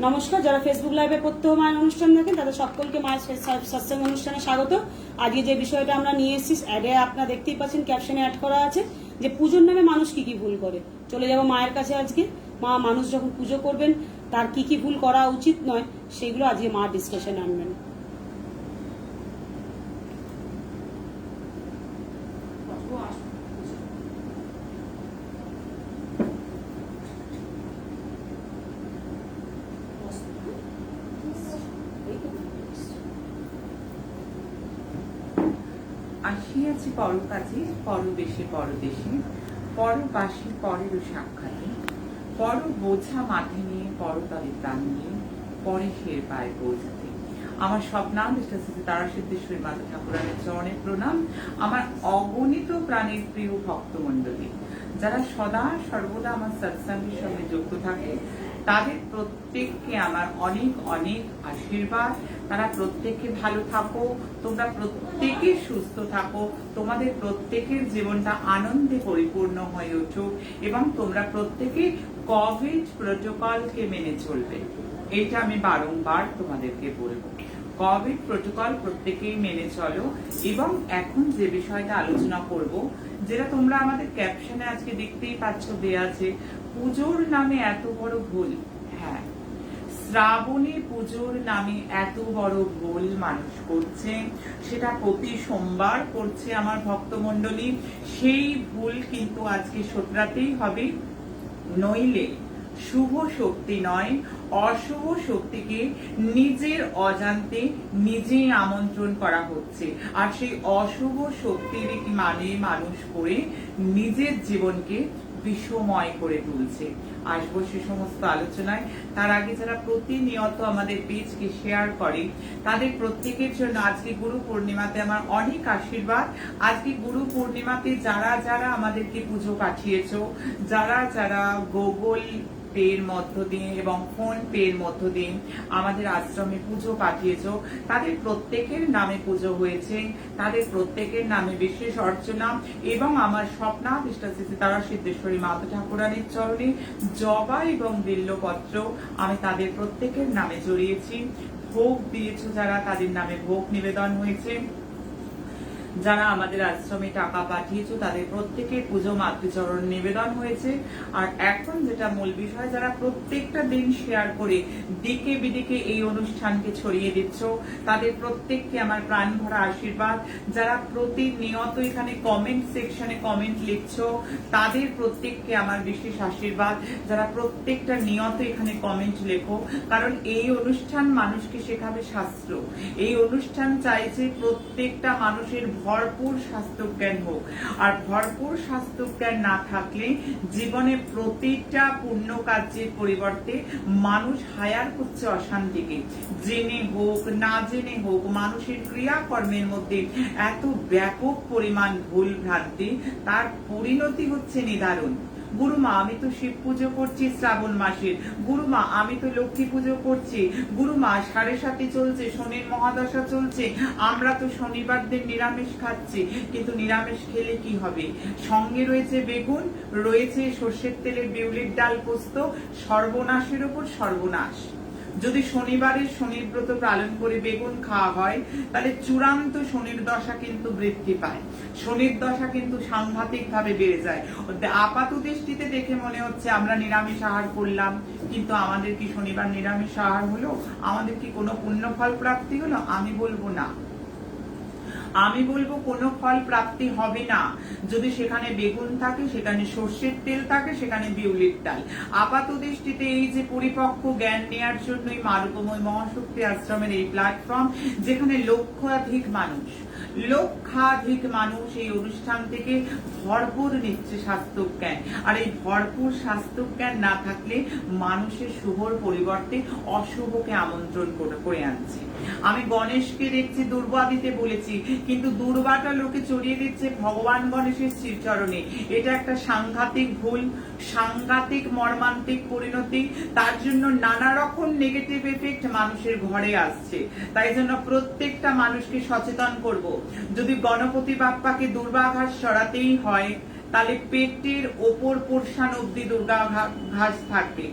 নমস্কার, যারা ফেসবুক লাইভে প্রত্যহ মায়ের অনুষ্ঠান দেখেন তাদের সকলকে মায়ের সৎসঙ্গ অনুষ্ঠানে স্বাগত। আজকে যে বিষয়টা আমরা নিয়ে এসেছি, অ্যাডে আপনারা দেখতেই পাচ্ছেন, ক্যাপশনে অ্যাড করা আছে যে পুজোর নামে মানুষ কি কি ভুল করে। চলে যাব মায়ের কাছে আজকে। মা, মানুষ যখন পুজো করবেন তার কি কি ভুল করা উচিত নয় সেইগুলো আজকে মা ডিসকাশনে আনবেন। আসিয়াছি পরকাজে, পরদেশে পরদেশে, পরবাসী পরেরও সাক্ষাতে, পর বোঝা মাঠে নিয়ে, পরতলে প্রাণ নিয়ে, পরে ফের পায় বোঝাতে। আমার স্বপ্নাদিষ্ট তারা সিদ্ধেশ্বরী মাতা ঠাকুরানের চরণে প্রণাম। আমার অগণিত প্রাণের প্রিয় ভক্তমণ্ডলী, যারা সদা সর্বদা আমার সৎসঙ্গের সঙ্গে যুক্ত থাকে, তাদের প্রত্যেককে আমার অনেক অনেক আশীর্বাদ। তারা প্রত্যেকে ভালো থাকো, তোমরা প্রত্যেকে সুস্থ থাকো, তোমাদের প্রত্যেকের জীবনটা আনন্দে পরিপূর্ণ হয়ে উঠুক এবং তোমরা প্রত্যেকে কোভিড প্রোটোকলকে মেনে চলবে। এটা আমি বারংবার তোমাদেরকে বলবো। কোভিড প্রোটোকল প্রত্যেকেই মেনে চলো। এবং এখন যে বিষয়টা আলোচনা করব, যেটা তোমরা আমাদের ক্যাপশনে আজকে দেখতেই পাচ্ছ দেয়া আছে, পুজোর নামে এত বড় ভুল। হ্যাঁ, শ্রাবণী পুজোর নামে এত বড় ভুল মানুষ করছে, সেটা প্রতি সোমবার করছে আমার ভক্তমণ্ডলী। সেই ভুল কিন্তু আজকে শোধরাতেই হবে, নইলে শুভ শক্তি নয়, অশুভ শক্তিকে নিজের অজান্তে নিজেই আমন্ত্রণ করা হচ্ছে। আর সেই অশুভ শক্তির মানে মানুষ করে নিজের জীবনকে বিষময় করে তুলছে। আসবো সে সমস্ত আলোচনায়। তার আগে যারা প্রতিনিয়ত আমাদের পেজকে শেয়ার করে, তাদের প্রত্যেকের জন্য আজকে গুরু পূর্ণিমাতে আমার অনেক আশীর্বাদ। আজকে গুরু পূর্ণিমাতে যারা যারা আমাদেরকে পুজো পাঠিয়েছো, যারা যারা গুগল পের মধ্য দিয়ে এবং ফোন পের মধ্য দিয়ে আমাদের আশ্রমে পুজো পাঠিয়েছো, তাদের প্রত্যেকের নামে পুজো হয়েছে, তাদের প্রত্যেকের নামে বিশেষ অর্চনা এবং আমার স্বপ্নাদিষ্ট তারা সিদ্ধেশ্বরী মাতা ঠাকুরানীর চরণে জবা এবং বিল্লপত্র আমি তাদের প্রত্যেকের নামে জড়িয়েছি। ভোগ দিয়েছো যারা, তাদের নামে ভোগ নিবেদন হয়েছে। যারা আমাদের আশ্রমে টাকা পাঠিয়েছো, তাদের প্রত্যেকের পুজো মাতৃচরণ নিবেদন হয়েছে। আর এখন যেটা মূল বিষয়, যারা প্রত্যেকটা দিন শেয়ার করে দিকে বিদিকে এই অনুষ্ঠানকে ছড়িয়ে দিচ্ছ, তাদের প্রত্যেককে আমার প্রাণ ভরা আশীর্বাদ। যারা প্রতিনিয়ত এখানে কমেন্ট সেকশনে কমেন্ট লিখছো, তাদের প্রত্যেককে আমার বিশেষ আশীর্বাদ। যারা প্রত্যেকটা নিয়ত এখানে কমেন্ট লেখো, কারণ এই অনুষ্ঠান মানুষকে শেখাবে শাস্ত্র। এই অনুষ্ঠান চাইছে প্রত্যেকটা মানুষের ভরপুর স্বাস্থ্যজ্ঞান হোক। আর ভরপুর স্বাস্থ্যজ্ঞান না থাকলে জীবনে প্রতিটা পূর্ণ কার্যের পরিবর্তে মানুষ হায়ার করছে অশান্তিকে। জেনে হোক না জেনে হোক, মানুষের ক্রিয়াকর্মের মধ্যে এত ব্যাপক পরিমাণ ভুল ভ্রান্তি, তার পরিণতি হচ্ছে নিদারুণ। গুরুমা, আমি তো শিব পুজো করছি শ্রাবণ মাসের। গুরুমা, আমি তো লক্ষ্মী পুজো করছি। গুরুমা, 7.5 চলছে, শনির মহাদশা চলছে, আমরা তো শনিবার দিন নিরামিষ খাচ্ছি। কিন্তু নিরামিষ খেলে কি হবে? সঙ্গে রয়েছে বেগুন, রয়েছে সর্ষের তেলের বিউলির ডাল পোস্ত, সর্বনাশের উপর সর্বনাশ। যদি শনিবারের শনির ব্রত পালন করে বেগুন খাওয়া হয়, তাহলে চূড়ান্ত শনির দশা কিন্তু বৃদ্ধি পায়। শনির দশা কিন্তু সাংঘাতিক ভাবে বেড়ে যায়। আপাত দৃষ্টিতে দেখে মনে হচ্ছে আমরা নিরামিষ আহার করলাম, কিন্তু আমাদের কি শনিবার নিরামিষ আহার হলো? আমাদের কি কোনো পুণ্য ফল প্রাপ্তি হলো? আমি বলবো না। আমি বলবো কোনো ফল প্রাপ্তি হবে না। যদি সেখানে বেগুন থাকে, সেখানে সর্ষের তেল থাকে, সেখানে বিউলির ডাল। আপাত দৃষ্টিতে এই যে পরিপক্ক জ্ঞান নেওয়ার জন্যই মারুকময় মহাশক্তি আশ্রমের এই প্ল্যাটফর্ম, যেখানে লক্ষাধিক মানুষ এই অনুষ্ঠান থেকে ভরপুর নিচ্ছে স্বাস্থ্যজ্ঞান। আর এই ভরপুর স্বাস্থ্যজ্ঞান না থাকলে মানুষের শুভর পরিবর্তে অশুভকে আমন্ত্রণ করে আনছে। আমি গণেশকে দেখছি দুর্বা দিতে বলেছি, কিন্তু দুর্বাটা লোকে চড়িয়ে দিচ্ছে ভগবান গণেশের শ্রীচরণে। এটা একটা সাংঘাতিক ভুল, সাংঘাতিক মর্মান্তিক পরিণতি। তার জন্য নানা রকম নেগেটিভ এফেক্ট মানুষের ঘরে আসছে। তাই জন্য প্রত্যেকটা মানুষকে সচেতন করব, যদি গণপতি বাপ্পাকে দুর্বাঘাস সরাতেই হয়, তাহলে পেটের ওপর পোর্শন অব্দি দুর্গা ঘাস থাকবে।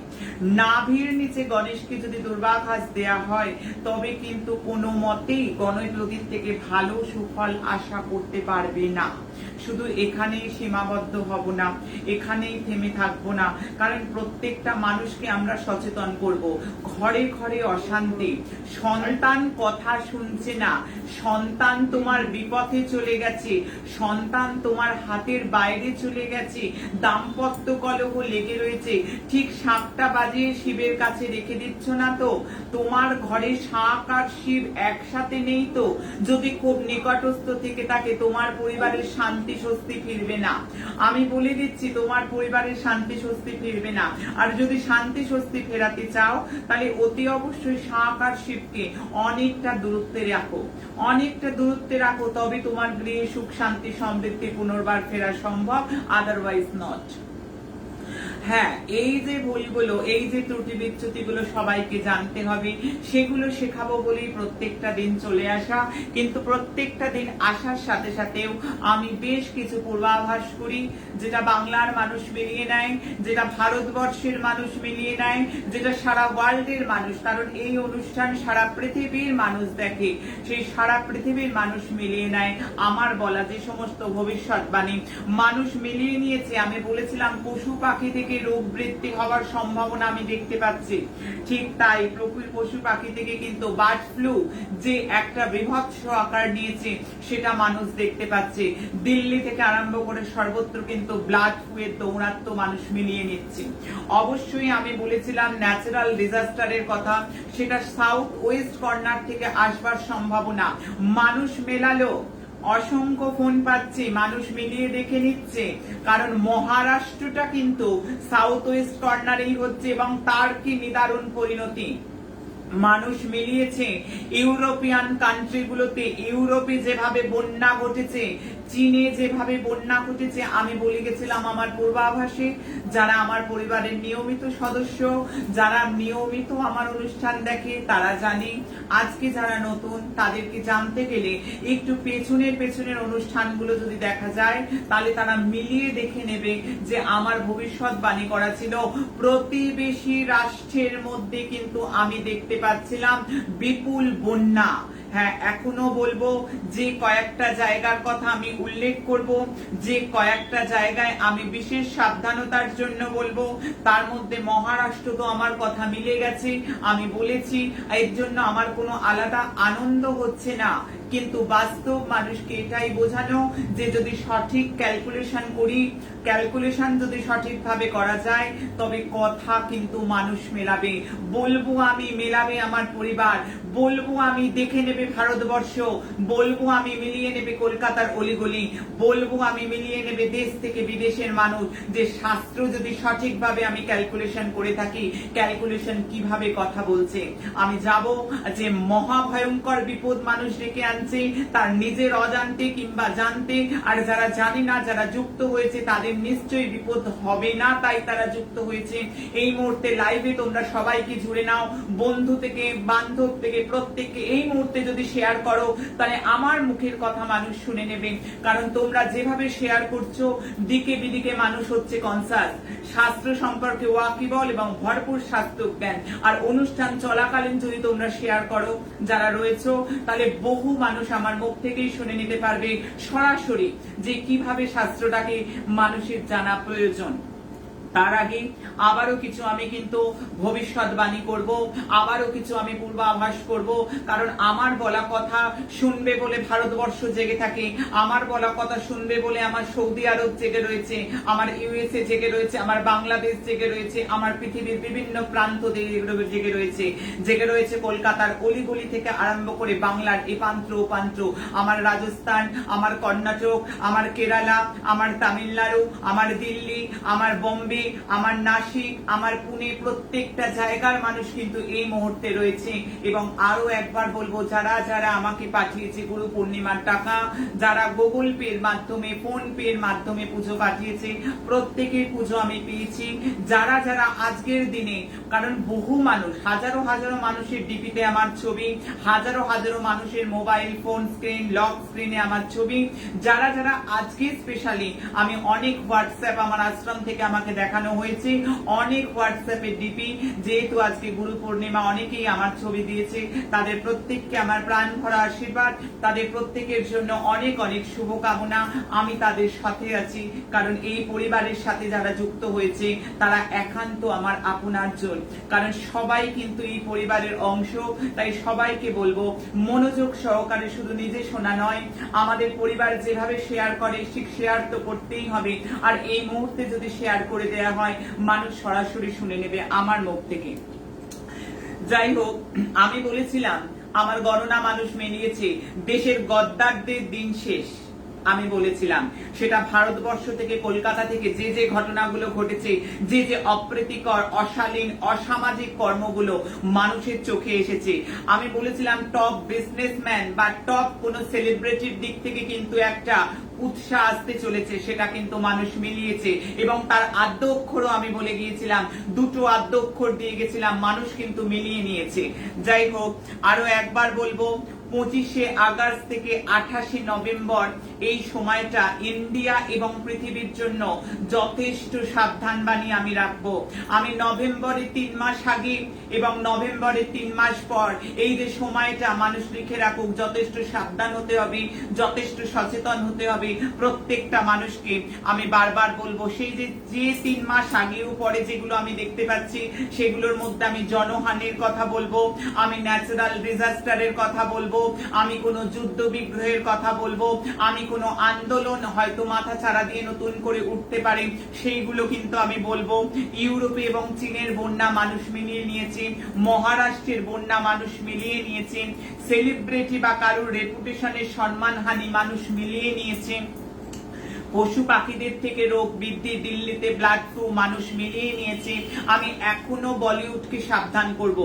নাভির নিচে গণেশকে যদি দুর্গা ঘাস দেয়া হয় তবে কিন্তু কোনো মতেই গণেশ নদীর থেকে ভালো সুফল আশা করতে পারবে না। শুধু এখানেই সীমাবদ্ধ হব না, এখানেই থেমে থাকবো না, কারণ প্রত্যেকটা মানুষকে আমরা সচেতন করব। ঘরে ঘরে অশান্তি, সন্তান কথা শুনছে না, সন্তান তোমার বিপথে চলে গেছে, সন্তান তোমার হাতের বাইরে চলে গেছে, দাম্পত্য কলহ লেগে রয়েছে, ঠিক 7টা বাজে শিবের কাছে রেখে দিচ্ছ না তো? তোমার ঘরে শাঁখ আর শিব একসাথে নেই তো? যদি খুব নিকটস্থ থেকে থাকে তোমার পরিবারের শান্তি স্বস্তি ফিরবে না। আমি বলে দিচ্ছি তোমার পরিবারের শান্তি স্বস্তি ফিরবে না। আর যদি শান্তি স্বস্তি ফেরাতে চাও তাহলে অতি অবশ্যই শাঁখ আর শিবকে অনেকটা দূরত্বে রাখো, অনেকটা দূরত্বে রাখো, তবে তোমার গৃহে সুখ শান্তি সমৃদ্ধি পুনর্বার ফেরা সম্ভব, আদারওয়াইজ নট। হ্যাঁ, এই যে ভুলগুলো, এই যে ত্রুটি বিচ্যুতিগুলো সবাইকে জানতে হবে, সেগুলো শেখাবো বলেই প্রত্যেকটা দিন চলে আসা। কিন্তু প্রত্যেকটা দিন আসার সাথে সাথেও আমি বেশ কিছু পূর্বাভাস করি, যেটা বাংলার মানুষ মিলিয়ে নেয়, যেটা ভারতবর্ষের মানুষ মিলিয়ে নেয়, যেটা সারা ওয়ার্ল্ডের মানুষ, কারণ এই অনুষ্ঠান সারা পৃথিবীর মানুষ দেখে, সেই সারা পৃথিবীর মানুষ মিলিয়ে নেয় আমার বলা যে সমস্ত ভবিষ্যৎবাণী। মানুষ মিলিয়ে নিয়েছে। আমি বলেছিলাম পশু পাখি থেকে রোগ বৃদ্ধি হওয়ার সম্ভাবনা আমি দেখতে পাচ্ছি, ঠিক তাই পশু পাখি থেকে কিন্তু বার্ড ফ্লু যে একটা বিভৎস আকার নিয়েছে সেটা মানুষ দেখতে পাচ্ছে। দিল্লি থেকে আরম্ভ করে সর্বত্র কিন্তু ব্লাড ফ্লুয়ের দৌরাত্ম মানুষ মিলিয়ে নিচ্ছে। অবশ্যই আমি বলেছিলাম ন্যাচারাল ডিজাস্টারের কথা, সেটা সাউথ ওয়েস্ট কর্নার থেকে আসবার সম্ভাবনা। মানুষ মেলালো, অসংখ্য ফোন পাচ্ছে, মানুষ মিলিয়ে দেখে নিচ্ছে, কারণ মহারাষ্ট্রটা কিন্তু সাউথ ওয়েস্ট কর্নারেই হচ্ছে এবং তার কি নিদারুণ পরিণতি। মানুষ মিলিয়েছে ইউরোপিয়ান কান্ট্রিগুলোতে, ইউরোপে যেভাবে বন্যা ঘটেছে, চীনে যেভাবে বন্যা ঘটেছে, আমি বলে গেছিলাম আমার পূর্বাভাসে। যারা আমার পরিবারের নিয়মিত সদস্য, যারা নিয়মিত আমার অনুষ্ঠান দেখে তারা জানে। আজকে যারা নতুন তাদেরকে জানতে গেলে একটু পেছনের অনুষ্ঠানগুলো যদি দেখা যায় তাহলে তারা মিলিয়ে দেখে নেবে যে আমার ভবিষ্যৎবাণী করা ছিল। প্রতিবেশী রাষ্ট্রের মধ্যে কিন্তু আমি দেখতে পাচ্ছিলাম বিপুল বন্যা। হ্যাঁ, এখনো বলবো যে কয়েকটা জায়গার কথা আমি উল্লেখ করব, যে কয়েকটা জায়গায় আমি বিশেষ সাবধানতার জন্য বলবো, তার মধ্যে মহারাষ্ট্র তো আমার কথা মিলে গেছে, আমি বলেছি। এর জন্য আমার কোনো আলাদা আনন্দ হচ্ছে না, কিন্তু বাস্তব মানুষকে এটাই বোঝানো যে যদি সঠিক ক্যালকুলেশন করি, ক্যালকুলেশন যদি সঠিকভাবে করা যায় তবে কথা কিন্তু মানুষ মেলাবে। বলবো আমি, মেলাবে আমার পরিবার, বলবো আমি, দেখে নেবে ভারতবর্ষ, বলবো আমি, মিলিয়ে নেবে কলকাতার অলিগলি, বলবো আমি, মিলিয়ে নেবে দেশ থেকে বিদেশের মানুষ, যে শাস্ত্র যদি সঠিকভাবে আমি ক্যালকুলেশন করে থাকি, ক্যালকুলেশন কিভাবে কথা বলছে। আমি যাব যে মহাভয়ঙ্কর বিপদ মানুষ ডেকে আনছে তার নিজের অজান্তে কিংবা জানতে, আর যারা জানে না, যারা যুক্ত হয়েছে তাদের নিশ্চয়ই বিপদ হবে না, তাই তারা যুক্ত হয়েছে। এই মুহূর্তে লাইভে তোমরা সবাইকে জুড়ে নাও, বন্ধু থেকে বান্ধব থেকে প্রত্যেককে এই মুহূর্তে যদি শেয়ার করো তাহলে আমার মুখের কথা মানুষ শুনে নেবে। কারণ তোমরা যেভাবে শেয়ার করছো দিকে বিদিকে মানুষ হচ্ছে কনসাস, শাস্ত্র সম্পর্কে ওয়াকিবল এবং ভরপুর শাস্ত্র জ্ঞান। আর অনুষ্ঠান চলাকালীন যদি তোমরা শেয়ার করো যারা রয়েছো, তাহলে বহু মানুষ আমার মুখ থেকেই শুনে নিতে পারবে সরাসরি যে কিভাবে শাস্ত্রটাকে মানুষের জানা প্রয়োজন। তার আগে আবারও কিছু আমি কিন্তু ভবিষ্যৎবাণী করব, আবারও কিছু আমি পূর্বাভাস করব, কারণ আমার বলা কথা শুনবে বলে ভারতবর্ষ জেগে থাকে, আমার বলা কথা শুনবে বলে আমার সৌদি আরব জেগে রয়েছে, আমার ইউএসএ জেগে রয়েছে, আমার বাংলাদেশ জেগে রয়েছে, আমার পৃথিবীর বিভিন্ন প্রান্ত জেগে রয়েছে কলকাতার অলিগলি থেকে আরম্ভ করে বাংলার এপান্ত্র ওপান্ত্র, আমার রাজস্থান, আমার কর্ণাটক, আমার কেরালা, আমার তামিলনাড়ু, আমার দিল্লি, আমার বোম্বে, দিল্লি, আমার নাসিক, আমার পুনে, প্রত্যেকটা জায়গার মানুষ কিন্তু এই মুহূর্তে রয়েছে। এবং আরো একবার বলবো, যারা যারা আমাকে পাঠিয়েছে গুরু পূর্ণিমার টাকা, যারা গুগল পের মাধ্যমে, ফোন পের মাধ্যমে পুজো পাঠিয়েছে, প্রত্যেকের পুজো আমি পেয়েছি। যারা যারা আজকের দিনে, কারণ বহু মানুষ, হাজারো হাজারো মানুষের ডিপিতে আমার ছবি, হাজারো হাজারো মানুষের মোবাইল ফোন স্ক্রিন, লক স্ক্রিনে আমার ছবি, যারা যারা আজকে স্পেশালি আমি অনেক হোয়াটসঅ্যাপ আমার আশ্রম থেকে আমাকে দেখানো হয়েছে, অনেক হোয়াটসঅ্যাপে ডিপি, যেহেতু আজকে গুরু পূর্ণিমা, অনেকেই আমার ছবি দিয়েছে, তাদের প্রত্যেককে আমার প্রাণ ভরা আশীর্বাদ, তাদের প্রত্যেকের জন্য অনেক অনেক শুভকামনা। আমি তাদের সাথে আছি, কারণ এই পরিবারের সাথে যারা যুক্ত হয়েছে তারা একান্ত আমার আপনার জন, কারণ সবাই কিন্তু এই পরিবারের অংশ। তাই সবাইকে বলবো মনোযোগ সহকারে, শুধু নিজে শোনা নয়, আমাদের পরিবার যেভাবে শেয়ার করে ঠিক শেয়ার তো করতেই হবে। আর এই মুহূর্তে যদি শেয়ার করে দেয়া হয়, মানুষ সরাসরি শুনে নেবে আমার মুখ থেকে। যাই হোক, আমি বলেছিলাম আমার গণনা মানুষ মেনিয়েছে, দেশের গদ্দারদের দিন শেষ। আমি বলেছিলাম সেটা ভারতবর্ষ থেকে, কলকাতা থেকে যে যে ঘটনাগুলো ঘটেছে, যে যে অপ্রীতিকর, অশালীন, অসামাজিক কর্মগুলো মানুষের চোখে এসেছে, আমি বলেছিলাম টপ বিজনেসম্যান বা টপ কোন সেলিব্রিটির দিক থেকে কিন্তু একটা উৎসাহ আসতে চলেছে, সেটা কিন্তু মানুষ মিলিয়েছে। এবং তার আদ্য অক্ষরও আমি বলে গিয়েছিলাম, দুটো আদ্য অক্ষর দিয়ে গেছিলাম, মানুষ কিন্তু মিলিয়ে নিয়েছে। যাই হোক, আরো একবার বলবো, 25শে আগস্ট থেকে 28শে নভেম্বর এই সময়টা ইন্ডিয়া এবং পৃথিবীর জন্য যথেষ্ট সাবধানবাণী আমি রাখবো। আমি নভেম্বরে 3 মাস আগে এবং নভেম্বরে 3 মাস পর এই যে সময়টা মানুষ লিখে রাখুক, যথেষ্ট সাবধান হতে হবে, যথেষ্ট সচেতন হতে হবে প্রত্যেকটা মানুষকে। আমি বারবার বলবো, সেই যে 3 মাস আগে ও পরে যেগুলো আমি দেখতে পাচ্ছি, সেগুলোর মধ্যে আমি জনহানির কথা বলবো, আমি ন্যাচারাল ডিজাস্টারের কথা বলবো, আমি কোনো যুদ্ধ বিগ্রহের কথা বলবো, আমি কোনো আন্দোলন হয়তো মাথা ছাড়া দিয়ে নতুন করে উঠতে পারে সেইগুলো কিন্তু আমি বলবো। ইউরোপে এবং চীনের বন্যা মানুষ মিলিয়ে নিয়েছে, মহারাষ্ট্রের বন্যা মানুষ মিলিয়ে নিয়েছে, সেলিব্রিটি বা কারোর রেপুটেশনের সম্মানহানি মানুষ মিলিয়ে নিয়েছে, পশু পাখিদের থেকে রোগ বৃদ্ধি, দিল্লিতে ব্লাড ফ্লু মানুষ মিলিয়ে নিয়েছে। আমি এখনো বলিউডকে সাবধান করব।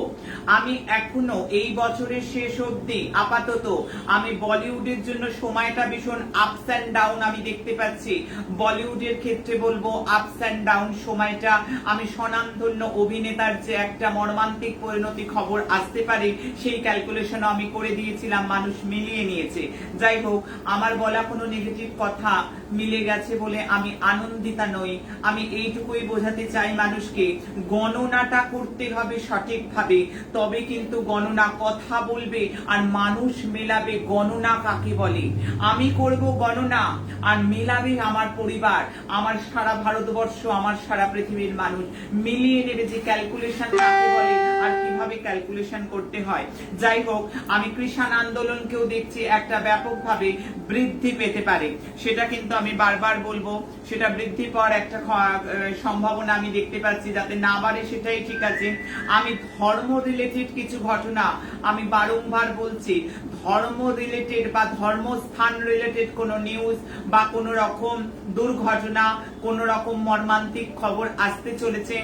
আমি এখনো এই বছরের শেষ অবধি আপাতত আমি বলিউডের জন্য সময়টা ভীষণ আপস অ্যান্ড ডাউন আমি দেখতে পাচ্ছি। বলিউডের ক্ষেত্রে বলবো আপস অ্যান্ড ডাউন সময়টা। আমি স্বনামধন্য অভিনেতার যে একটা মর্মান্তিক পরিণতি খবর আসতে পারে, সেই ক্যালকুলেশনও আমি করে দিয়েছিলাম, মানুষ মিলিয়ে নিয়েছে। যাই হোক, আমার বলা কোনো নেগেটিভ কথা মিলে গেছে বলে আমি আনন্দিতা নই। আমি এইটুকুই বোঝাতে চাই মানুষকে, গণনাটা করতে হবে সঠিকভাবে, তবে কিন্তু গণনা কথা বলবে আর মানুষ মেলাবে গণনা কাকে বলে। আমি করব গণনা আর মেলাবে আমার পরিবার, আমার সারা ভারতবর্ষ, আমার সারা পৃথিবীর মানুষ মিলিয়ে নেবে যে ক্যালকুলেশন কাকে বলে আর কিভাবে ক্যালকুলেশন করতে হয়। যাই হোক, আমি কৃষাণ আন্দোলনকেও দেখছি একটা ব্যাপকভাবে বৃদ্ধি পেতে পারে, সেটা কিন্তু আমি বারবার বলবো, সেটা বৃদ্ধি পাওয়ার একটা সম্ভাবনা আমি দেখতে পাচ্ছি। যাতে না বাড়ে সেটাই ঠিক আছে। আমি ধর্ম রিলেটেড কিছু ঘটনা আমি বারংবার বলছি, ধর্ম রিলেটেড বা ধর্মস্থান রিলেটেড কোনো নিউজ বা কোনো রকম দুর্ঘটনা, কোনো রকম মর্মান্তিক খবর আসতে চলেছে।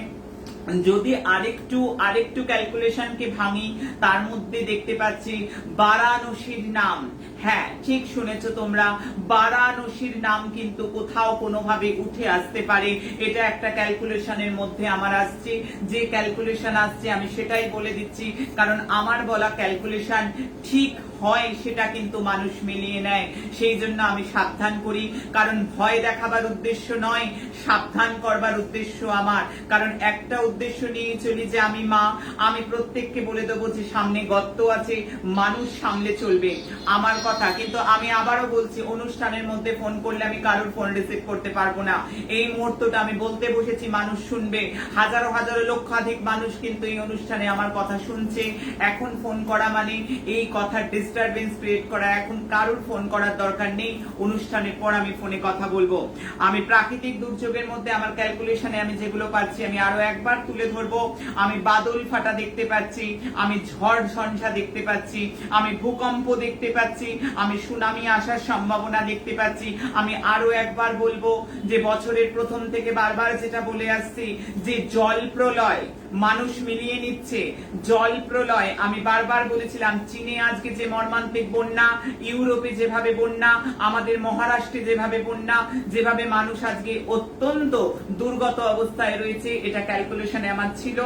যদি আরেকটু ক্যালকুলেশনকে ভাঙি, তার মধ্যে দেখতে পাচ্ছি বারাণসীর নাম। হ্যাঁ, ঠিক শুনেছো তোমরা, বারাণসীর নাম কিন্তু কোথাও কোনোভাবে উঠে আসতে পারে। এটা একটা ক্যালকুলেশনের মধ্যে আমার আসছে। যে ক্যালকুলেশন আসছে আমি সেটাই বলে দিচ্ছি, কারণ আমার বলা ক্যালকুলেশন ঠিক হয় সেটা কিন্তু মানুষ মিলিয়ে নেয়। সেই জন্য আমি সাবধান করি, কারণ ভয় দেখাবার উদ্দেশ্য নয়, সাবধান করবার উদ্দেশ্য আমার। কারণ একটা উদ্দেশ্য নিয়ে চলি যে আমি মা, আমি প্রত্যেককে বলে দেবো যে সামনে গর্ত আছে, মানুষ সামলে চলবে আমার কথা। কিন্তু আমি আবারও বলছি, অনুষ্ঠানের মধ্যে ফোন করলে আমি কারোর ফোন রিসিভ করতে পারবো না। এই মুহূর্তটা আমি বলতে বসেছি, মানুষ শুনবে, হাজারো হাজারো লক্ষাধিক মানুষ কিন্তু এই অনুষ্ঠানে আমার কথা শুনছে। এখন ফোন করা মানে এই কথা ডিস্টারবেন্স ক্রিয়েট করা। এখন কারোর ফোন করার দরকার নেই, অনুষ্ঠানের পর আমি ফোনে কথা বলবো। আমি প্রাকৃতিক দুর্যোগের মধ্যে আমার ক্যালকুলেশনে আমি যেগুলো পাচ্ছি আমি আরো একবার তুলে ধরবো। আমি বাদল ফাটা দেখতে পাচ্ছি, আমি ঝড় ঝঞ্ঝা দেখতে পাচ্ছি, আমি ভূকম্প দেখতে পাচ্ছি, আমি সুনামি আসার সম্ভাবনা দেখতে পাচ্ছি। আমি আরো একবার বলবো যে বছরের প্রথম থেকে বারবার যেটা বলে আসছি যে জল প্রলয় মানুষ মিলিয়ে নিচ্ছে, জল প্রলয়। আমি বারবার বলেছিলাম চীনে আজকে যে মর্মান্তিক বন্যা, ইউরোপে যেভাবে বন্যা, আমাদের মহারাষ্ট্রে যেভাবে বন্যা, যেভাবে মানুষ আজকে অত্যন্ত দুর্গত অবস্থায় রয়েছে, এটা ক্যালকুলেশনে আমার ছিল।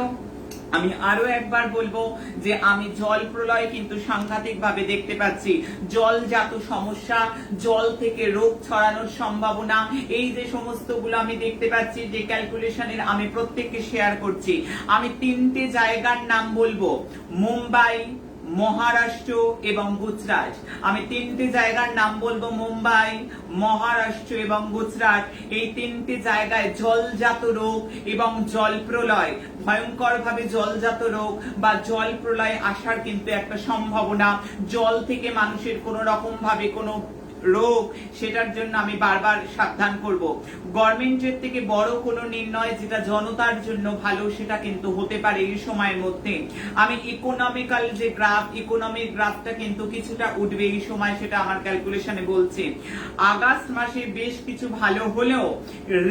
আমি আরো একবার বলবো যে আমি জল প্রলয় কিন্তু সাংঘাতিক ভাবে দেখতে পাচ্ছি। জলজাত সমস্যা, জল থেকে রোগ ছড়ানোর সম্ভাবনা, এই যে সমস্তগুলো আমি দেখতে পাচ্ছি যে ক্যালকুলেশনের আমি প্রত্যেককে শেয়ার করছি। আমি 3টে জায়গার নাম বলবো, মুম্বাই, মহারাষ্ট্র এবং গুজরাট। আমি 3টে জায়গার নাম বলবো, মুম্বাই, মহারাষ্ট্র এবং গুজরাট। এই 3টে জায়গায় জলজাত রোগ এবং জল প্রলয়, ভয়ঙ্কর ভাবে জলজাত রোগ বা জল প্রলয় আসার কিন্তু একটা সম্ভাবনা। জল থেকে মানুষের কোন রকম ভাবে কোনো রোগ, সেটার জন্য আমি বারবার সাবধান করব। গভর্নমেন্টের থেকে বড় কোনো নির্ণয় যেটা জনতার জন্য ভালো সেটা কিন্তু হতে পারে এই সময়ের মধ্যে। আমি ইকোনমিক্যাল যে গ্রাফ, ইকোনমিক গ্রাফটা কিন্তু কিছুটা উঠবে এই সময়, সেটা আমার ক্যালকুলেশনে বলছে। আগস্ট মাসে বেশ কিছু ভালো হলেও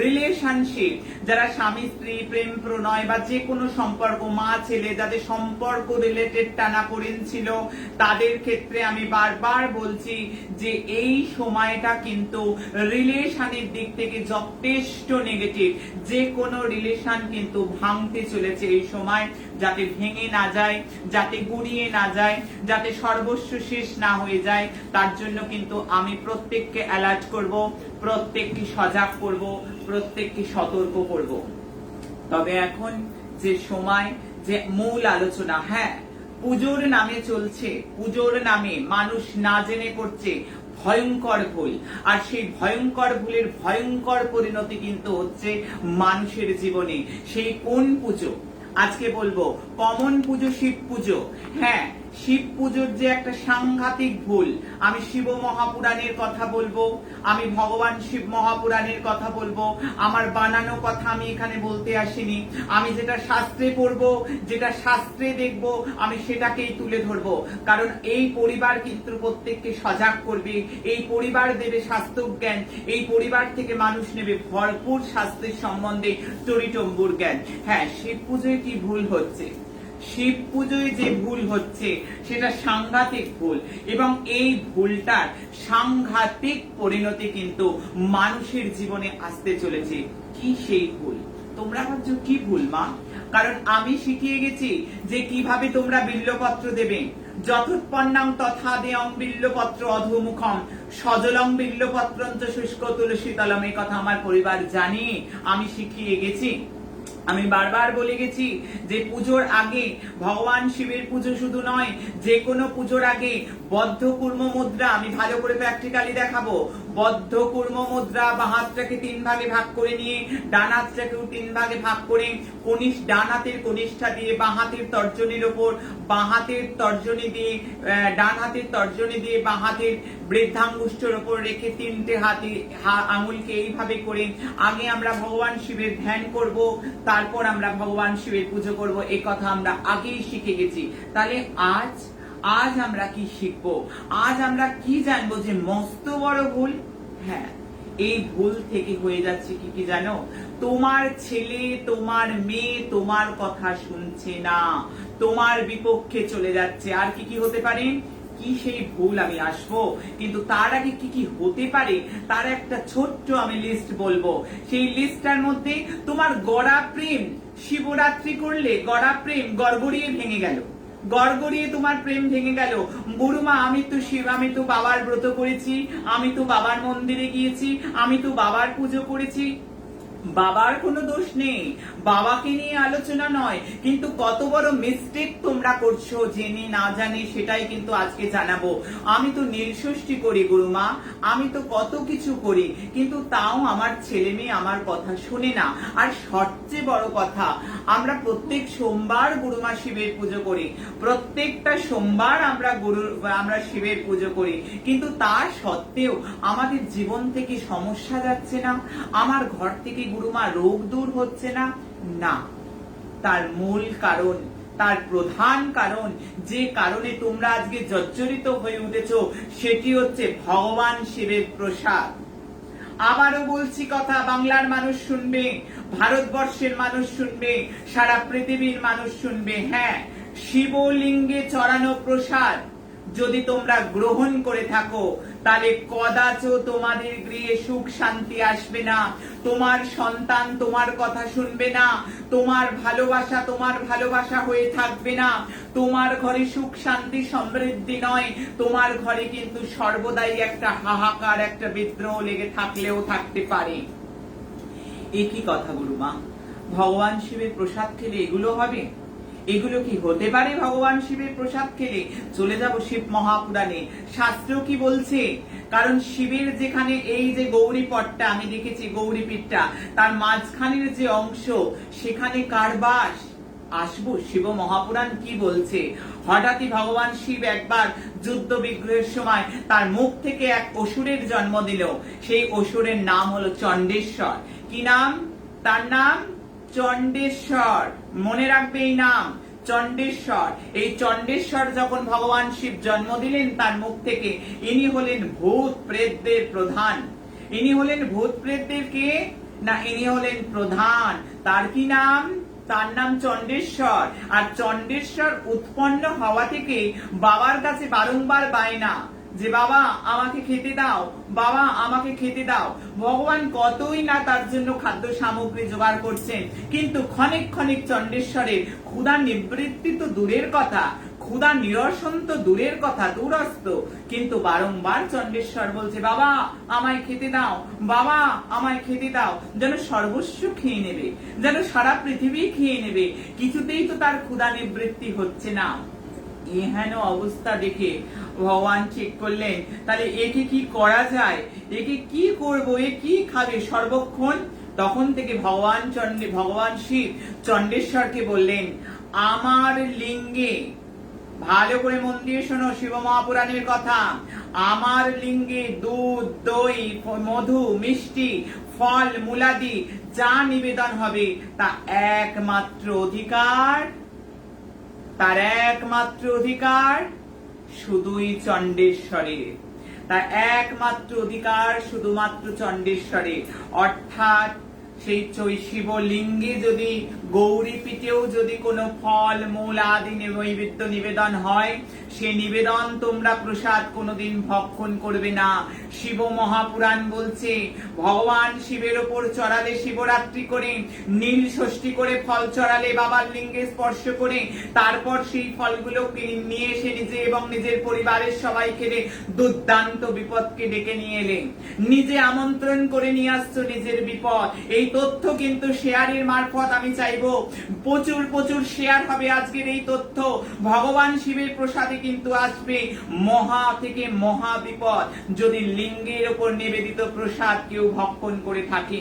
রিলেশনশিপ, যারা স্বামী স্ত্রী, প্রেম প্রণয় বা যে কোনো সম্পর্ক, মা ছেলে, যাদের সম্পর্ক রিলেটেড টানাপোড়েন ছিল, তাদের ক্ষেত্রে আমি বারবার বলছি যে এই সময়টা কিন্তু রিলেশনের দিক থেকে যথেষ্ট নেগেটিভ। যে কোনো রিলেশন কিন্তু ভাঙতে চলেছে এই সময়, যাতে ভেঙে না যায়, যাতে গুড়িয়ে না যায়, যাতে সর্বস্ব শেষ না হয়ে যায়, তার জন্য কিন্তু আমি প্রত্যেককে অ্যালার্ট করব, প্রত্যেককে সজাগ করব, প্রত্যেককে সতর্ক করব। তবে এখন যে সময়, যে মূল আলোচনা, হ্যাঁ পুজোর নামে চলছে, পুজোর নামে মানুষ না জেনে করছে ভয়ঙ্কর ভুল, আর সেই ভয়ঙ্কর ভুলের ভয়ঙ্কর পরিণতি কিন্তু হচ্ছে মানুষের জীবনে। সেই কোন পুজো আজকে বলবো? কমন পুজো, শিব পুজো। হ্যাঁ, শিব পুজোর যে একটা সাংঘাতিক ভুল। আমি শিব মহাপুরাণের কথা বলবো, আমি ভগবান শিব মহাপুরাণের কথা বলবো। আমার বানানো কথা আমি এখানে বলতে আসিনি। আমি যেটা শাস্ত্রে পড়বো, যেটা শাস্ত্রে দেখবো, আমি সেটাকেই তুলে ধরবো। কারণ এই পরিবার কিন্তু প্রত্যেককে সজাগ করবে, এই পরিবার দেবে স্বাস্থ্য জ্ঞান, এই পরিবার থেকে মানুষ নেবে ভরপুর স্বাস্থ্যের সম্বন্ধে টরিটম্বুর জ্ঞান। হ্যাঁ, শিব পুজোয় কি ভুল হচ্ছে? শিব পুজোয় যে ভুল হচ্ছে সেটা সাংঘাতিক ভুল, এবং এই ভুলটার সাংঘাতিক পরিণতি কিন্তু মানুষের জীবনে আসতে চলেছে। কি সেই ভুল? তোমরা ভাবছো কি ভুল মা? কারণ আমি শিখিয়ে গেছি যে কিভাবে তোমরা বিল্লপত্র দেবে। যথোৎপন্নাং তথা দেয়ং বিল্লপত্র অধোমুখম সজলং বিল্লপত্রঞ্চ শুষ্ক তুলসীতলম। এই কথা আমার পরিবার জানি, আমি শিখিয়ে গেছি। আমি বারবার বলে গেছি যে পুজোর আগে ভগবান শিবের পুজো শুধু নয়, যে কোনো পুজোর আগে বদ্ধ কুর্ম মুদ্রা, আমি ভালো করে প্র্যাকটিক্যালি দেখাবো। বদ্ধ কুর্ম মুদ্রা, বাঁ হাতটাকে 3 ভাগে ভাগ করে নিয়ে ডান হাতটাকেও 3 ভাগে ভাগ করে ডান হাতের কনিষ্ঠা দিয়ে বাঁ হাতের তর্জনীর ওপর, বাঁ হাতের তর্জনী দিয়ে ডান হাতের তর্জনী দিয়ে বাঁ হাতের বৃদ্ধাঙ্গুষ্ঠের ওপর রেখে 3টে আঙুলকে এইভাবে করে আগে আমরা ভগবান শিবের ধ্যান করব, তারপর আমরা ভগবান শিবের পুজো করব। এই কথা আমরা আগেই শিখে গেছি। তাহলে আজ আমরা কি শিখবো? আজ আমরা কি জানবো যে মস্ত বড় ভুল? হ্যাঁ, এই ভুল থেকে হয়ে যাচ্ছে কি জানো? তোমার ছেলে, তোমার মেয়ে তোমার কথা শুনছে না, তোমার বিপক্ষে চলে যাচ্ছে। আর কি হতে পারে? কি সেই ভুল আমি আসবো, কিন্তু তার আগে কি হতে পারে তার একটা ছোট্ট আমি লিস্ট বলবো। সেই লিস্টটার মধ্যে তোমার গড়া প্রেম, শিবরাত্রি করলে গড়া প্রেম গড়গড়িয়ে ভেঙে গেল, গড়গড়িয়ে তোমার প্রেম ভেঙে গেল। গুরুমা আমি তো শিব, আমি তো বাবার ব্রত করেছি, আমি তো বাবার মন্দিরে গিয়েছি, আমি তো বাবার পুজো করেছি, বাবার কোনো দোষ নেই, বাবাকে নিয়ে আলোচনা নয়, কিন্তু কত বড় মিস্টেক তোমরা করছো জেনে না জানি সেটাই কিন্তু আজকে জানাবো। আমি তো নীলষষ্ঠী করি গুরুমা, আমি তো কত কিছু করি, কিন্তু তাও আমার ছেলে মেয়ে আমার কথা শুনে না। আর সবচেয়ে বড় কথা, আমরা প্রত্যেক সোমবার গুরুমা শিবের পুজো করি, প্রত্যেকটা সোমবার আমরা শিবের পুজো করি, কিন্তু তা সত্ত্বেও আমাদের জীবন থেকে সমস্যা যাচ্ছে না, আমার ঘর থেকে গুরুমা রোগ দূর হচ্ছে না। না, তার মূল কারণ, তার প্রধান কারণ, যে কারণে তোমরা আজকে জর্জরিত হয়ে উঠেছো, সেটি হচ্ছে ভগবান শিবের প্রসাদ। আবারও বলছি কথা, বাংলার মানুষ শুনবে, ভারতবর্ষের মানুষ শুনবে, সারা পৃথিবীর মানুষ শুনবে। হ্যাঁ, শিবলিঙ্গে চড়ানো প্রসাদ যদি তোমরা গ্রহণ করে থাকো, তাহলে কদাচ তোমাদের গৃহে সুখ শান্তি আসবে না, তোমার সন্তান তোমার কথা শুনবে না, তোমার ভালোবাসা হয়ে থাকবে না, তোমার ঘরে সুখ শান্তি সমৃদ্ধি নয়, তোমার ঘরে কিন্তু সর্বদাই একটা হাহাকার, একটা বিদ্রোহ লেগে থাকলেও থাকতে পারে। একই কথা গুরুমা, ভগবান শিবের প্রসাদ খেলে এগুলো হবে? এগুলো কি হতে পারে ভগবান শিবের প্রসাদ খেলে? চলে যাব শিব মহাপুরাণে, শাস্ত্র কি বলছে। কারণ শিবের যেখানে এই যে গৌরী পটটা আমি দেখেছি, গৌরী পীঠটা, তার মাঝখানের যে অংশ, সেখানে কার বাস? আসবো, শিব মহাপুরাণ কি বলছে। হঠাৎই ভগবান শিব একবার যুদ্ধ বিগ্রহের সময় তার মুখ থেকে এক অসুরের জন্ম দিল। সেই অসুরের নাম হলো চণ্ডেশ্বর। কি নাম? তার নাম চণ্ডেশ্বর। মনে রাখবে এই নাম, চণ্ডেশ্বর। এই চণ্ডেশ্বর যখন ভগবান শিব জন্ম দিলেন তার মুখ থেকে, ইনি হলেন ভূত প্রেতদের প্রধান। ইনি হলেন ভূত প্রেতদের কে না, ইনি হলেন প্রধান। তার কি নাম? তার নাম চণ্ডেশ্বর। আর চণ্ডেশ্বর উৎপন্ন হওয়া থেকে বাবার কাছে বারংবার বায়না যে বাবা আমাকে খেতে দাও, বাবা আমাকে খেতে দাও। ভগবান কতই না তার জন্য খাদ্য সামগ্রী জোগাড় করছেন, কিন্তু ক্ষণিক ক্ষণিক চণ্ডেশ্বরের ক্ষুধা নিবৃত্তি তো দূরের কথা, ক্ষুধা নিরসন তো দূরের কথা, দূরস্থ, কিন্তু বারংবার চণ্ডেশ্বর বলছে বাবা আমায় খেতে দাও, বাবা আমায় খেতে দাও। যেন সর্বস্ব খেয়ে নেবে, যেন সারা পৃথিবী খেয়ে নেবে, কিছুতেই তো তার ক্ষুধা নিবৃত্তি হচ্ছে না। এহেন অবস্থা দেখে ভগবান ঠিক করলেন, তাহলে একে কি করা যায়, একে কি করব, এ কি খাবে সর্বক্ষণ। তখন থেকে ভগবান শিব চণ্ডেশ্বরকে বললেন, আমার লিঙ্গে, ভালো করে মন দিয়ে শোনো শিব মহাপুরাণের কথা, আমার লিঙ্গে দুধ, দই, মধু, মিষ্টি, ফল মূলাদি যা নিবেদন হবে, তা একমাত্র অধিকার, তার একমাত্র অধিকার শুধুই চণ্ডেশ্বরের। তার একমাত্র অধিকার শুধুমাত্র চণ্ডেশ্বরের। অর্থাৎ সেই শিবলিঙ্গে যদি, গৌরী পীঠেও যদি কোনো ফল মূল আদি নৈবেদ্য নিবেদন হয়, সে নিবেদন তোমরা প্রসাদ কোনোদিন ভক্ষণ করবে না। শিব মহাপুরাণ বলছে ভগবান শিবের ওপর চড়ালে শিবরাত্রি করে, নীল ষষ্ঠী করে ফল চড়ালে বাবার লিঙ্গে স্পর্শ করে, তারপর সেই ফলগুলো নিয়ে এসে নিজে এবং নিজের পরিবারের সবাই খেলে দুর্দান্ত বিপদকে ডেকে নিয়ে এলে। নিজে আমন্ত্রণ করে নিয়ে আসছো নিজের বিপদ। এই তথ্য কিন্তু শেয়ারের মারফত আমি চাইবো প্রচুর প্রচুর শেয়ার হবে আজকের এই তথ্য। ভগবান শিবের প্রসাদে কিন্তু আসবে মহা থেকে মহা বিপদ যদি লিঙ্গের ওপর নিবেদিত প্রসাদ কেউ ভক্ষণ করে থাকে।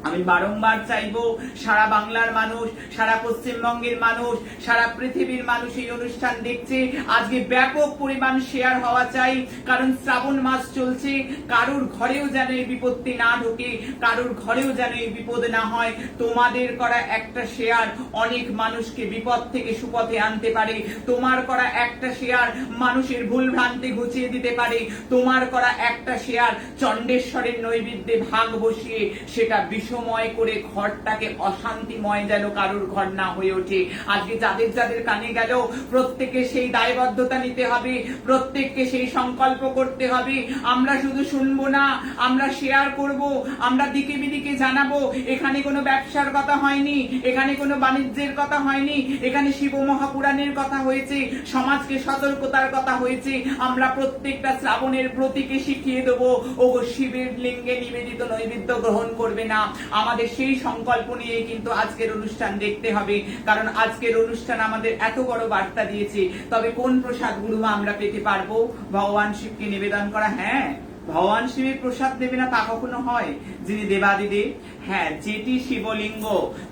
আমি বারংবার চাইবো সারা বাংলার মানুষ, সারা পশ্চিমবঙ্গের মানুষ, সারা পৃথিবীর মানুষ এই অনুষ্ঠান দেখছে, আজকে ব্যাপক পরিমাণ শেয়ার হওয়া চাই। কারণ শ্রাবণ মাস চলছে, কারুর ঘরেও যেন এই বিপত্তি না ঢোকে, কারুর ঘরেও যেন এই বিপদ না হয়। তোমাদের করা একটা শেয়ার অনেক মানুষকে বিপদ থেকে সুপথে আনতে পারে। তোমার করা একটা শেয়ার মানুষের ভুল ভ্রান্তি ঘুচিয়ে দিতে পারে। তোমার করা একটা শেয়ার চণ্ডেশ্বরের নৈবেদ্যে ভাগ বসিয়ে সেটা বিষময় করে ঘরটাকে অশান্তিময় যেন কারুর ঘর না হয়ে ওঠে। আজকে যাদের যাদের কানে গেল, প্রত্যেককে সেই দায়বদ্ধতা নিতে হবে, প্রত্যেককে সেই সংকল্প করতে হবে। আমরা শুধু শুনবো না, আমরা শেয়ার করব, আমরা দিকে বিদিকে জানাবো। এখানে কোনো ব্যবসার কথা হয়নি, এখানে কোনো বাণিজ্যের কথা হয়নি, এখানে শিব মহাপুরাণের কথা হয়েছে, সমাজকে সতর্কতার কথা হয়েছে। আমরা প্রত্যেকটা শ্রাবণের ব্রতীকে শিখিয়ে দেবো, ও শিবের লিঙ্গে নিবেদিত নৈবেদ্য গ্রহণ করবে না, আমাদের সেই সংকল্প নিয়ে কিন্তু আজকের অনুষ্ঠান দেখতে হবে, কারণ আজকের অনুষ্ঠান আমাদের এত বড় বার্তা দিয়েছে। তবে কোন প্রসাদ গুরুমা আমরা পেতে পারবো? ভগবান শিবকে নিবেদন করা। হ্যাঁ, ভগবান শিবের প্রসাদ দেবে না তা কখনো হয়? যিনি দেবাদিদেব, হ্যাঁ, যেটি শিবলিঙ্গ,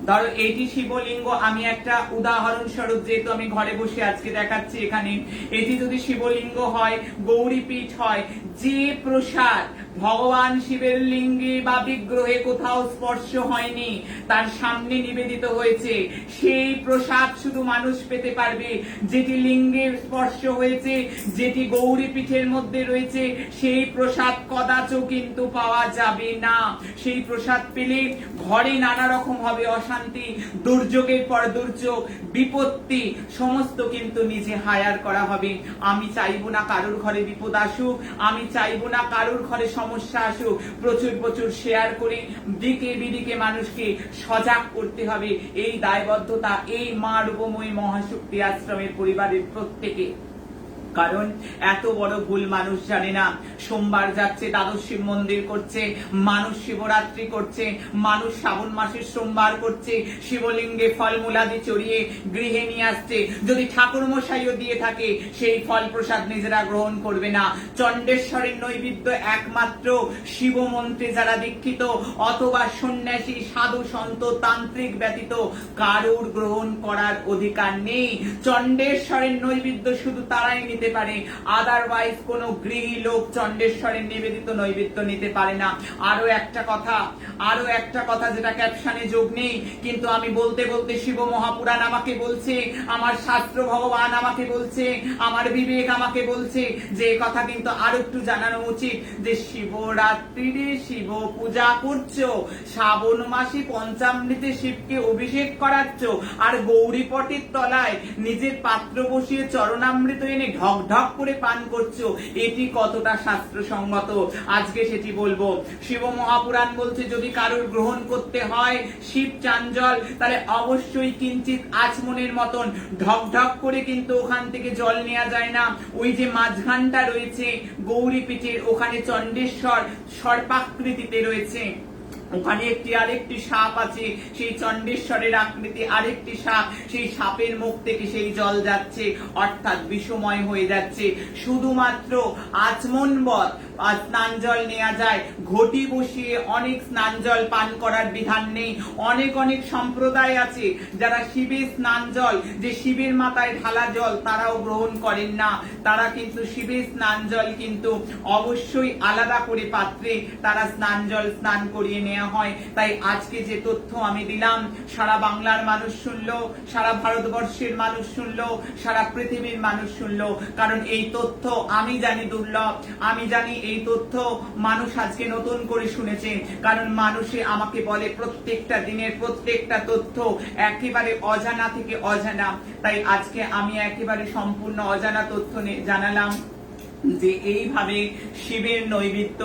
ধরো এটি শিবলিঙ্গ, আমি একটা উদাহরণ স্বরূপ, যেহেতু আমি ঘরে বসে আজকে দেখাচ্ছি, এখানে এটি যদি শিবলিঙ্গ হয়, গৌরীপীঠ হয়, যে প্রসাদ ভগবান শিবের লিঙ্গে বা বিগ্রহে কোথাও স্পর্শ হয়নি, তার সামনে নিবেদিত হয়েছে, সেই প্রসাদ শুধু মানুষ পেতে পারবে। যেটি লিঙ্গের স্পর্শ হয়েছে, যেটি গৌরী পীঠের মধ্যে রয়েছে, সেই প্রসাদ কদাচও কিন্তু পাওয়া যাবে না। সেই প্রসাদ পেলে ঘরে নানা রকম হবে অশান্তি, দুর্যোগের পর দুর্যোগ, বিপত্তি, সমস্ত কিন্তু নিজে হায়ার করা হবে। আমি চাইবো না কারোর ঘরে বিপদ আসুক, আমি চাইবো না কারোর ঘরে সমস্যা আসুক। প্রচুর প্রচুর শেয়ার করে দিকে বিদিকে মানুষকে সজাগ করতে হবে। এই দায়বদ্ধতা এই মা রূপময়ী মহাশক্তি আশ্রমের পরিবারের প্রত্যেকে। কারণ এত বড় ভুল মানুষ জানে না। সোমবার যাচ্ছে, দ্বাদশ শিব মন্দির করছে, মানুষ শিবরাত্রি করছে, মানুষ শ্রাবণ মাসের সোমবার করছে, শিবলিঙ্গে ফলমূলাদি চড়িয়ে গৃহে নিয়ে আসছে। যদি ঠাকুর মশাইও দিয়ে থাকে, সেই ফল প্রসাদ নিজেরা গ্রহণ করবে না। চণ্ডেশ্বরের নৈবেদ্য একমাত্র শিব মন্ত্রে যারা দীক্ষিত অথবা সন্ন্যাসী, সাধু, সন্ত, তান্ত্রিক ব্যতীত কারুর গ্রহণ করার অধিকার নেই। চণ্ডেশ্বরের নৈবেদ্য শুধু তারাই নিতে পারে, আদারওয়াইজ কোন গৃহী লোক চণ্ডেশ্বরের নিবেদিত নৈবেদ্য নিতে পারে না। আরো একটা কথা যেটা ক্যাপশনে যোগ নেই, কিন্তু আমি বলতে বলতে শিব মহাপুরাণ আমাকে বলছে, আমার শাস্ত্র ভগবান আমাকে বলছে, আমার বিবেক আমাকে বলছে যে কথা কিন্তু আরো একটু জানানো উচিত, যে শিবরাত্রিরে শিব পূজা করছো, শ্রাবণ মাসে পঞ্চামৃতে শিবকে অভিষেক করাচ্ছ, আর গৌরীপটের তলায় নিজের পাত্র বসিয়ে চরণামৃত এনে ঢক ঢক করে পান করছো, এটি কতটা শাস্ত্রসঙ্গত আজকে সেটি বলবো। শিব মহাপুরাণ বলছে যদি কারোর গ্রহণ করতে হয় শিব চাঞ্জল, তাহলে অবশ্যই কিঞ্চিত আচমনের মতন ঢক ঢক করে কিন্তু ওখান থেকে জল নেওয়া যায় না। ওই যে মাঝখানটা রয়েছে গৌরীপীঠের, ওখানে চণ্ডেশ্বর সর্পাকৃতিতে রয়েছে, ওখানে আরেকটি সাপ আছে, সেই চণ্ডেশ্বরের আকৃতি আরেকটি সাপ, সেই সাপের মুখ থেকে সেই জল যাচ্ছে, অর্থাৎ বিষময় হয়ে যাচ্ছে। শুধুমাত্র আচমনবৎ স্নান জল নেওয়া যায়, ঘটি বসিয়ে অনেক স্নান জল পান করার বিধান নেই। অনেক অনেক সম্প্রদায় আছে যারা শিবের স্নান জল, যে শিবের মাথায় ঢালা জল, তারাও গ্রহণ করেন না। তারা কিন্তু শিবের স্নান জল কিন্তু অবশ্যই আলাদা করে পাত্রে তারা স্নান জল স্নান করিয়ে নেওয়া হয়। তাই আজকে যে তথ্য আমি দিলাম, সারা বাংলার মানুষ শুনলো, সারা ভারতবর্ষের মানুষ শুনলো, সারা পৃথিবীর মানুষ শুনলো, কারণ এই তথ্য আমি জানি দুর্লভ, আমি জানি এই তথ্য মানুষ আজকে নতুন করে শুনেছে। কারণ মানুষে আমাকে বলে প্রত্যেকটা দিনের প্রত্যেকটা তথ্য একেবারে অজানা থেকে অজানা, তাই আজকে আমি একেবারে সম্পূর্ণ অজানা তথ্য জানালাম যে এইভাবে শিবের নৈবেদ্য,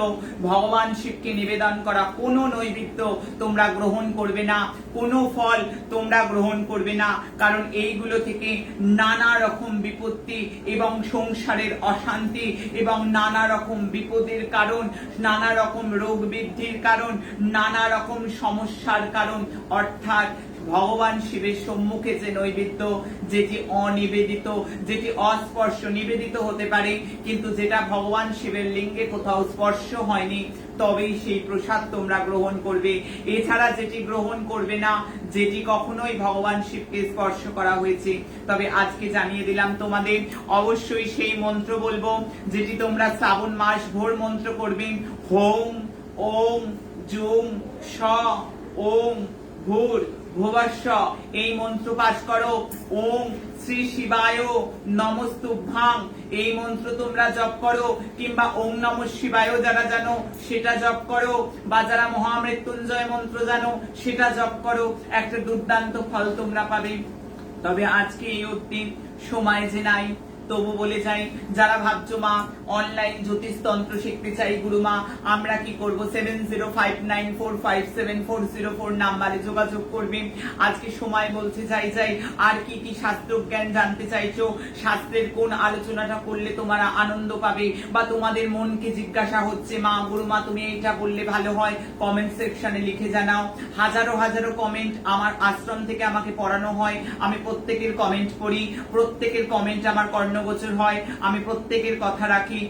ভগবান শিবকে নিবেদন করা কোনো নৈবেদ্য তোমরা গ্রহণ করবে না, কোনো ফল তোমরা গ্রহণ করবে না, কারণ এইগুলো থেকে নানা রকম বিপত্তি এবং সংসারের অশান্তি এবং নানা রকম বিপদের কারণ, নানা রকম রোগ বৃদ্ধির কারণ, নানা রকম সমস্যার কারণ। অর্থাৎ ভগবান শিবের সম্মুখে যে নৈবেদ্য, যেটি অনিবেদিত, যেটি অস্পর্শ, নিবেদিত হতে পারে কিন্তু যেটা ভগবান শিবের লিঙ্গে কোথাও স্পর্শ হয়নি, তবেই সেই প্রসাদ তোমরা গ্রহণ করবে। এছাড়া যেটি গ্রহণ করবে না, যেটি কখনোই ভগবান শিবকে স্পর্শ করা হয়েছে। তবে আজকে জানিয়ে দিলাম তোমাদের, অবশ্যই সেই মন্ত্র বলবো যেটি তোমরা শ্রাবণ মাস ভোর মন্ত্র করবে। হোম ওম জুম স ওম ভূর ভুবস্ব, এই মন্ত্র পাঠ করো। ওম শ্রী শিবায় নমস্তুভ্যাং, এই মন্ত্র তোমরা জপ করো, কিংবা ওম নমঃ শিবায় যারা জানো সেটা জপ করো, বা যারা মহামৃত্যুঞ্জয় মন্ত্র জানো সেটা জপ করো, একটা দুর্দান্ত ফল তোমরা পাবে। তবে আজকে এই অবধি, সময় যে নাই, তবু বলে যাই, যারা ভাবছো মা অনলাইন জ্যোতিষতন্ত্র শিখতে চাই গুরুমা, আমরা কি করব, 7059457404 নাম্বারে যোগাযোগ করবে। আজকে সময় বলছে যাই আর কি কি শাস্ত্র জ্ঞান জানতে চাইছো, শাস্ত্রের কোন আলোচনাটা করলে তোমরা আনন্দ পাবে, বা তোমাদের মনকে জিজ্ঞাসা হচ্ছে মা গুরুমা তুমি এইটা বললে ভালো হয়, কমেন্ট সেকশনে লিখে জানাও। হাজারো হাজারো কমেন্ট আমার আশ্রম থেকে আমাকে পড়ানো হয়, আমি প্রত্যেকের কমেন্ট পড়ি, প্রত্যেকের কমেন্ট আমার কর্ণগোচর হয়, আমি প্রত্যেকের কথা রাখি।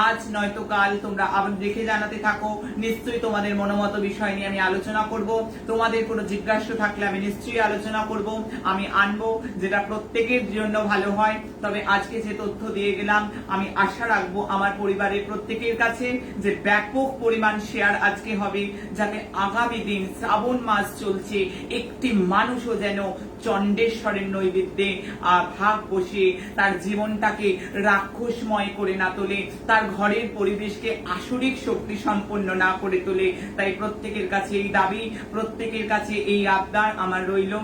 আজ নয়তো কাল তোমরা আবার দেখে জানাতে থাকো, নিশ্চয়ই তোমাদের মনোমত বিষয় নিয়ে আমি আলোচনা করব। তোমাদের কোনো জিজ্ঞাসা থাকলে আমি নিশ্চয়ই আলোচনা করব, আমি আনবো যেটা প্রত্যেকের জন্য ভালো হয়। তবে আজকে যে তথ্য দিয়ে গেলাম, আমি আশা রাখবো আমার পরিবারের প্রত্যেকের কাছে যে ব্যাপক পরিমাণ শেয়ার আজকে হবে, যাতে আগামী দিন শ্রাবণ মাস চলছে, একটি মানুষও যেন চণ্ডেশ্বরের নৈবেদ্যে ভাগ বসে তার জীবনটাকে রাক্ষসময় করে না তোলে, তার ঘরের পরিবেশকে আসরিক শক্তি সম্পন্ন না করে তোলে। তাই প্রত্যেকের কাছে এই দাবি, প্রত্যেকের কাছে এই আবদার আমার রইল।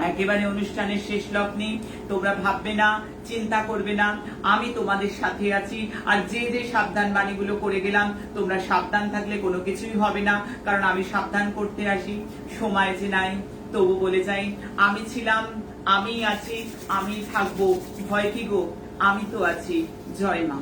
একেবারে অনুষ্ঠানের শেষ লগ্নে তোমরা ভাববে না, চিন্তা করবে না, আমি তোমাদের সাথে আছি। আর যে যে সাবধান বাণীগুলো করে গেলাম, তোমরা সাবধান থাকলে কোনো কিছুই হবে না, কারণ আমি সাবধান করতে আসি। সময় যে নাই, তবু বলে যাই, আমি ছিলাম, আমি আছি, আমি থাকবো, ভয় কি গো, আমি তো আছি। জয় মা।